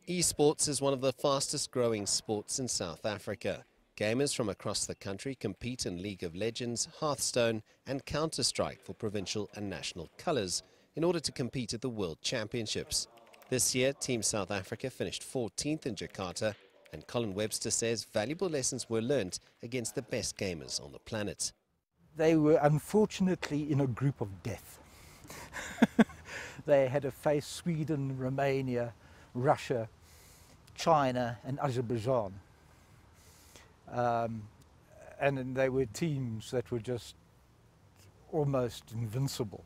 Esports is one of the fastest growing sports in South Africa. Gamers from across the country compete in League of Legends, Hearthstone and Counter-Strike for provincial and national colours in order to compete at the World Championships. This year, Team South Africa finished 14th in Jakarta, and Colin Webster says valuable lessons were learnt against the best gamers on the planet. They were unfortunately in a group of death. They had to face Sweden, Romania, Russia, China and Azerbaijan. And they were teams that were just almost invincible.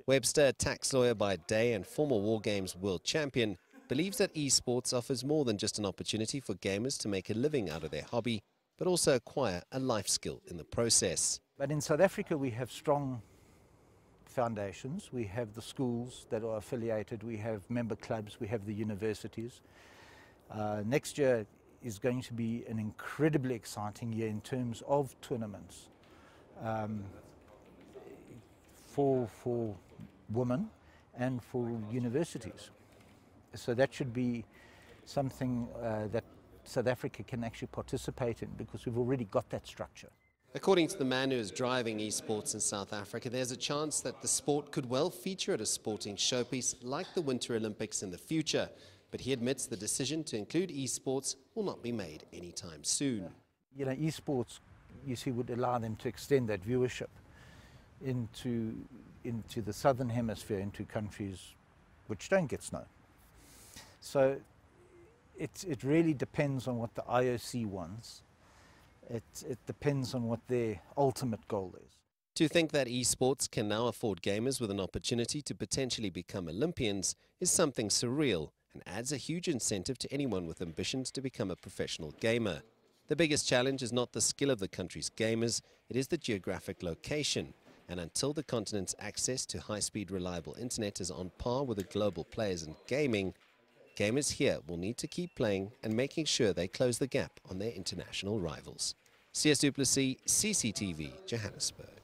Webster, a tax lawyer by day and former War Games world champion, believes that esports offers more than just an opportunity for gamers to make a living out of their hobby, but also acquire a life skill in the process. But in South Africa we have strong foundations. We have the schools that are affiliated, we have member clubs, we have the universities. Next year is going to be an incredibly exciting year in terms of tournaments for women and for universities. So that should be something that South Africa can actually participate in, because we've already got that structure. According to the man who is driving esports in South Africa, there's a chance that the sport could well feature at a sporting showpiece like the Winter Olympics in the future. But he admits the decision to include esports will not be made anytime soon. You know, esports, you see, would allow them to extend that viewership into the southern hemisphere, into countries which don't get snow. So it really depends on what the IOC wants. It depends on what their ultimate goal is. To think that esports can now afford gamers with an opportunity to potentially become Olympians is something surreal, and adds a huge incentive to anyone with ambitions to become a professional gamer. The biggest challenge is not the skill of the country's gamers, it is the geographic location. And until the continent's access to high-speed reliable internet is on par with the global players in gaming, gamers here will need to keep playing and making sure they close the gap on their international rivals. Sias, Plessis, CCTV, Johannesburg.